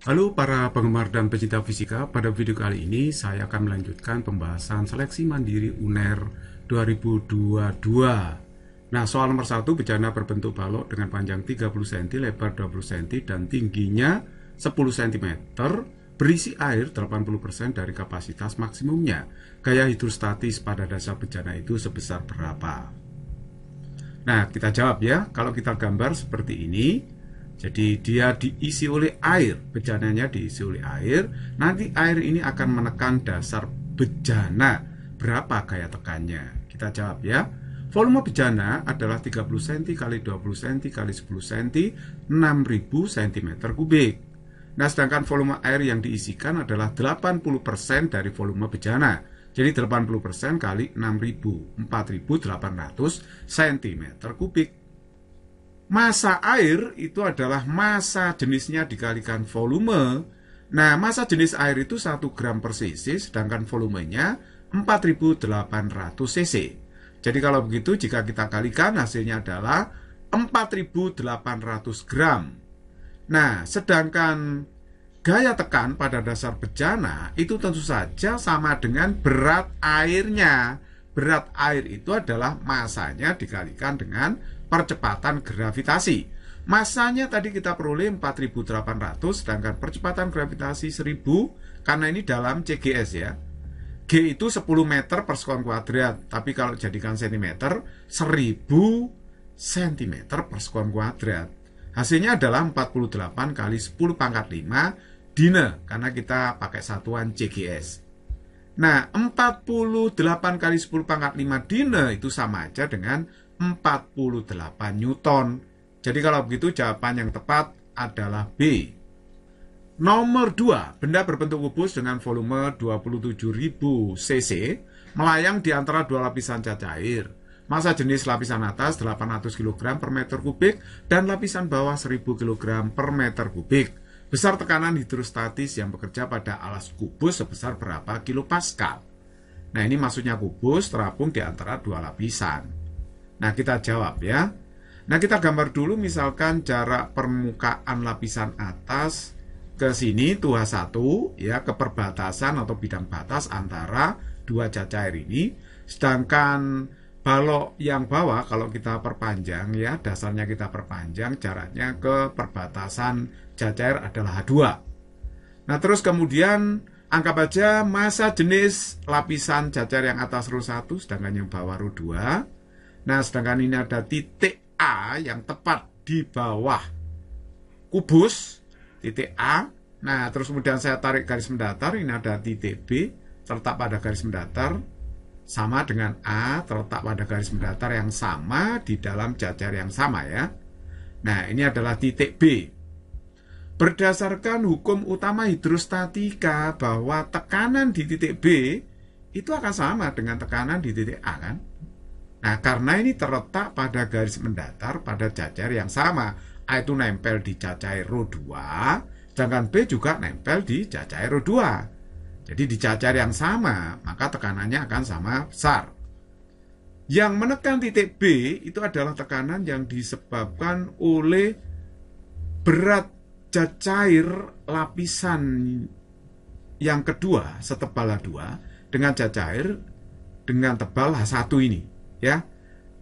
Halo para penggemar dan pecinta fisika, pada video kali ini saya akan melanjutkan pembahasan seleksi mandiri UNER 2022. Nah, soal nomor 1, bejana berbentuk balok dengan panjang 30 cm, lebar 20 cm, dan tingginya 10 cm, berisi air 80% dari kapasitas maksimumnya. Gaya hidrostatis pada dasar bejana itu sebesar berapa? Nah, kita jawab ya. Kalau kita gambar seperti ini, jadi dia diisi oleh air, bejananya diisi oleh air. Nanti air ini akan menekan dasar bejana. Berapa gaya tekannya? Kita jawab ya. Volume bejana adalah 30 cm kali 20 cm kali 10 cm, 6000 cm3. Nah, sedangkan volume air yang diisikan adalah 80% dari volume bejana. Jadi 80% kali 6000, 4800 cm3. Massa air itu adalah massa jenisnya dikalikan volume. Nah, massa jenis air itu 1 gram per cc, sedangkan volumenya 4800 cc. Jadi kalau begitu, jika kita kalikan, hasilnya adalah 4800 gram. Nah, sedangkan gaya tekan pada dasar bejana itu tentu saja sama dengan berat airnya. Berat air itu adalah masanya dikalikan dengan percepatan gravitasi. Masanya tadi kita peroleh 4800, sedangkan percepatan gravitasi 1000, karena ini dalam CGS ya. G itu 10 meter per sekon kuadrat, tapi kalau jadikan cm, 1000 cm per sekon kuadrat. Hasilnya adalah 48 kali 10 pangkat 5 dine, karena kita pakai satuan CGS. Nah, 48 kali 10 pangkat 5 dine itu sama aja dengan 48 Newton. Jadi kalau begitu jawaban yang tepat adalah B. Nomor 2, benda berbentuk kubus dengan volume 27.000 cc melayang di antara dua lapisan cat cair. Massa jenis lapisan atas 800 kg per meter kubik dan lapisan bawah 1000 kg per meter kubik. Besar tekanan hidrostatis yang bekerja pada alas kubus sebesar berapa kilopascal? Nah, ini maksudnya kubus terapung di antara dua lapisan. Nah, kita jawab ya. Nah, kita gambar dulu misalkan jarak permukaan lapisan atas ke sini tuh H1 ya, ke perbatasan atau bidang batas antara dua cat cair ini. Sedangkan balok yang bawah kalau kita perpanjang ya, dasarnya kita perpanjang, jaraknya ke perbatasan cat cair adalah H2. Nah, terus kemudian anggap aja massa jenis lapisan cat cair yang atas ρ1, sedangkan yang bawah ρ2. Nah, sedangkan ini ada titik A yang tepat di bawah kubus, titik A. Nah, terus kemudian saya tarik garis mendatar, ini ada titik B terletak pada garis mendatar, sama dengan A terletak pada garis mendatar yang sama di dalam cat cair yang sama ya. Nah, ini adalah titik B. Berdasarkan hukum utama hidrostatika bahwa tekanan di titik B itu akan sama dengan tekanan di titik A kan. Nah, karena ini terletak pada garis mendatar pada cat cair yang sama. A itu nempel di cat cair ρ2, sedangkan B juga nempel di cat cair ρ2. Jadi di cat cair yang sama, maka tekanannya akan sama besar. Yang menekan titik B itu adalah tekanan yang disebabkan oleh berat cat cair lapisan yang kedua setebal H2 dengan cat cair dengan tebal H1 ini ya.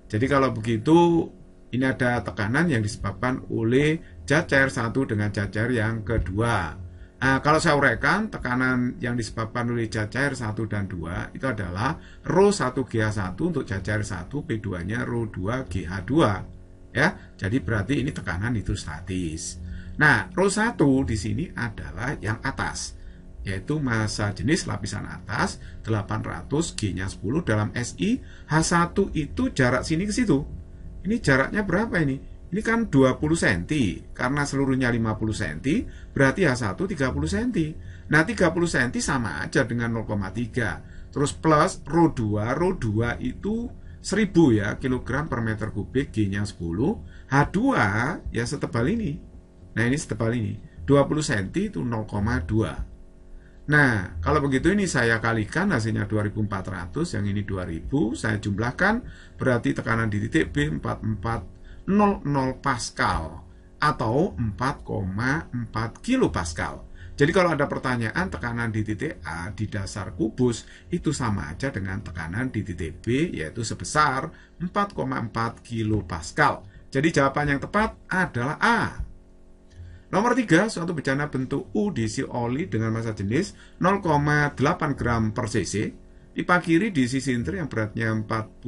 Jadi kalau begitu ini ada tekanan yang disebabkan oleh cat cair 1 dengan cat cair yang kedua. Nah, kalau saya uraikan, tekanan yang disebabkan oleh cat cair 1 dan 2 itu adalah ρ1GH1 untuk cat cair 1, P2-nya ρ2GH2 ya. Jadi berarti ini tekanan hidrostatis. Nah, ρ1 di sini adalah yang atas, yaitu massa jenis lapisan atas 800, G-nya 10 dalam SI. H1 itu jarak sini ke situ. Ini jaraknya berapa ini? Ini kan 20 cm, karena seluruhnya 50 cm, berarti H1 30 cm. Nah, 30 cm sama aja dengan 0,3. Terus plus ρ2 itu 1000 ya, kilogram per meter kubik, G-nya 10. H2 ya setebal ini. Nah, ini setebal ini. 20 cm itu 0,2. Nah, kalau begitu ini saya kalikan, hasilnya 2400, yang ini 2000, saya jumlahkan, berarti tekanan di titik B 4400 Pascal atau 4,4 kilopascal. Jadi kalau ada pertanyaan tekanan di titik A di dasar kubus itu sama aja dengan tekanan di titik B, yaitu sebesar 4,4 kilopascal. Jadi jawaban yang tepat adalah A. Nomor 3, suatu bejana bentuk U diisi oli dengan massa jenis 0,8 gram per cc. Pipa kiri diisi sinter yang beratnya 45.000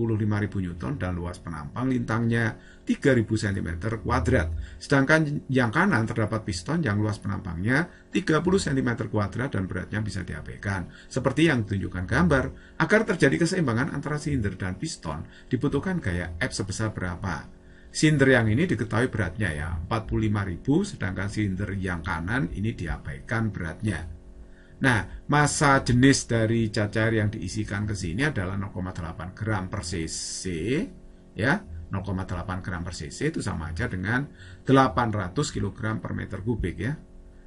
Newton dan luas penampang lintangnya 3.000 cm kuadrat. Sedangkan yang kanan terdapat piston yang luas penampangnya 30 cm kuadrat dan beratnya bisa diabaikan. Seperti yang ditunjukkan gambar, agar terjadi keseimbangan antara silinder dan piston dibutuhkan gaya F sebesar berapa? Silinder yang ini diketahui beratnya ya 45.000, sedangkan silinder yang kanan ini diabaikan beratnya. Nah, massa jenis dari cat cair yang diisikan ke sini adalah 0,8 gram per cc, ya, 0,8 gram per cc itu sama aja dengan 800 kg per meter kubik ya.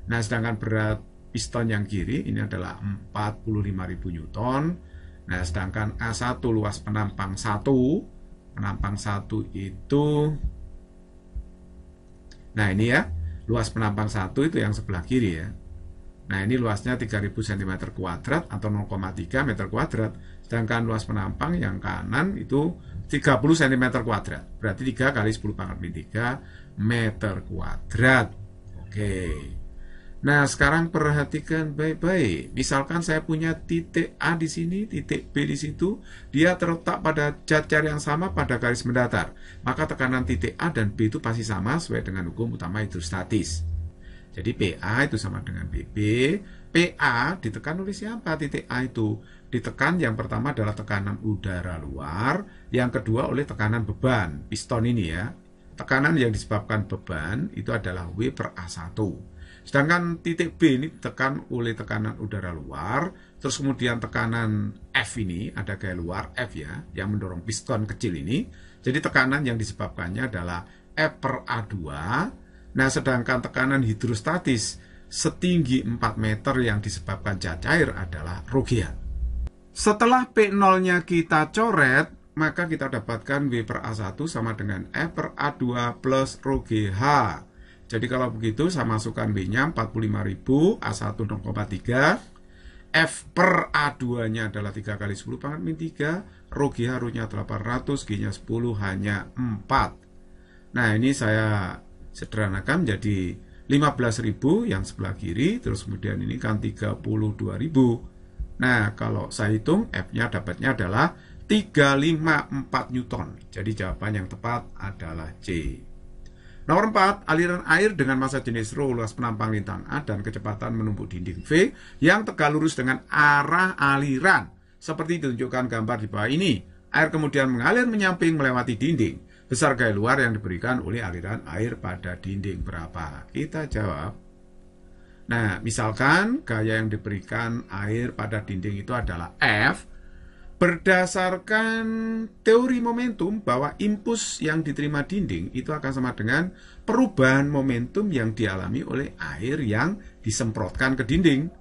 Nah, sedangkan berat piston yang kiri ini adalah 45.000 Newton. Nah, sedangkan A1 luas penampang 1 itu, nah ini ya, luas penampang 1 itu yang sebelah kiri ya. Nah, ini luasnya 3.000 cm kuadrat atau 0,3 meter kuadrat. Sedangkan luas penampang yang kanan itu 30 cm kuadrat. Berarti 3 kali 10 pangkat min 3 meter kuadrat. Oke. Nah, sekarang perhatikan baik-baik. Misalkan saya punya titik A di sini, titik B di situ. Dia terletak pada cat cair yang sama pada garis mendatar. Maka tekanan titik A dan B itu pasti sama sesuai dengan hukum utama hidrostatis. Jadi PA itu sama dengan PB. PA ditekan oleh siapa? Titik A itu ditekan, yang pertama adalah tekanan udara luar, yang kedua oleh tekanan beban piston ini ya. Tekanan yang disebabkan beban itu adalah W per A1. Sedangkan titik B ini ditekan oleh tekanan udara luar, terus kemudian tekanan F ini ada gaya luar F ya, yang mendorong piston kecil ini. Jadi tekanan yang disebabkannya adalah F per A2. Nah, sedangkan tekanan hidrostatis setinggi 4 meter yang disebabkan cat cair adalah rho GH. Setelah P0-nya kita coret, maka kita dapatkan W per A1 sama dengan F per A2 plus rho GH. Jadi kalau begitu saya masukkan W-nya 45.000, A1 0,3, F per A2-nya adalah 3 kali 10 pangkat min 3, rho GH rho-nya 800, G-nya 10, hanya 4. Nah, ini saya sederhanakan menjadi 15.000 yang sebelah kiri, terus kemudian ini kan 32.000. Nah, kalau saya hitung F-nya dapatnya adalah 354 Newton. Jadi jawaban yang tepat adalah C. Nomor 4, aliran air dengan massa jenis rho, luas penampang lintang A dan kecepatan menumpuk dinding V yang tegak lurus dengan arah aliran. Seperti ditunjukkan gambar di bawah ini. Air kemudian mengalir menyamping melewati dinding. Besar gaya luar yang diberikan oleh aliran air pada dinding berapa? Kita jawab. Nah, misalkan gaya yang diberikan air pada dinding itu adalah F. Berdasarkan teori momentum bahwa impuls yang diterima dinding itu akan sama dengan perubahan momentum yang dialami oleh air yang disemprotkan ke dinding.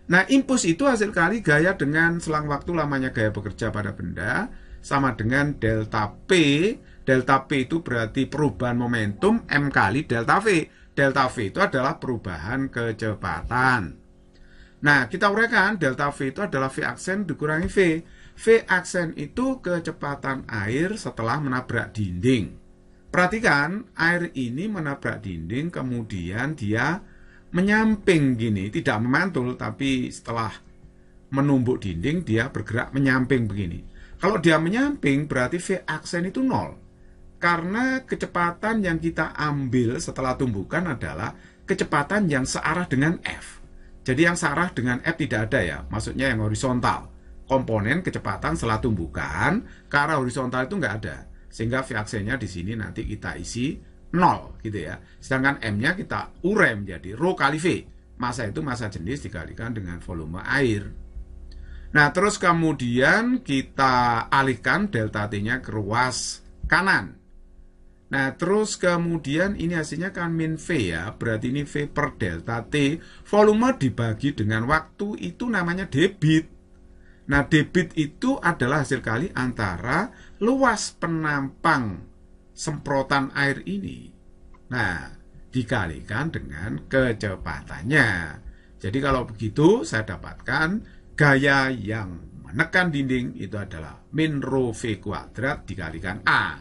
Nah, impuls itu hasil kali gaya dengan selang waktu lamanya gaya bekerja pada benda sama dengan delta P. Delta P itu berarti perubahan momentum M kali delta V. Delta V itu adalah perubahan kecepatan. Nah, kita uraikan delta V itu adalah V aksen dikurangi V. V aksen itu kecepatan air setelah menabrak dinding. Perhatikan, air ini menabrak dinding, kemudian dia menyamping gini, tidak memantul, tapi setelah menumbuk dinding, dia bergerak menyamping begini. Kalau dia menyamping, berarti V aksen itu 0. Karena kecepatan yang kita ambil setelah tumbukan adalah kecepatan yang searah dengan F. Jadi yang searah dengan F tidak ada ya, maksudnya yang horizontal. Komponen kecepatan setelah tumbukan ke arah horizontal itu nggak ada. Sehingga V aksennya di sini nanti kita isi 0 gitu ya. Sedangkan M-nya kita urai menjadi rho kali V. Massa itu massa jenis dikalikan dengan volume air. Nah, terus kemudian kita alihkan delta T-nya ke ruas kanan. Nah, terus kemudian ini hasilnya kan min V ya, berarti ini V per delta T. Volume dibagi dengan waktu itu namanya debit. Nah, debit itu adalah hasil kali antara luas penampang semprotan air ini. Nah, dikalikan dengan kecepatannya. Jadi kalau begitu saya dapatkan gaya yang menekan dinding itu adalah min rho V kuadrat dikalikan A.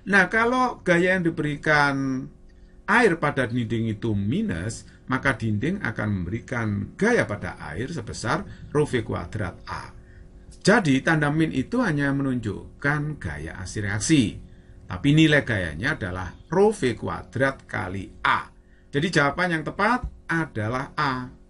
Nah, kalau gaya yang diberikan air pada dinding itu minus, maka dinding akan memberikan gaya pada air sebesar rho V kuadrat A. Jadi tanda min itu hanya menunjukkan gaya aksi reaksi. Tapi nilai gayanya adalah rho V kuadrat kali A. Jadi jawaban yang tepat adalah A.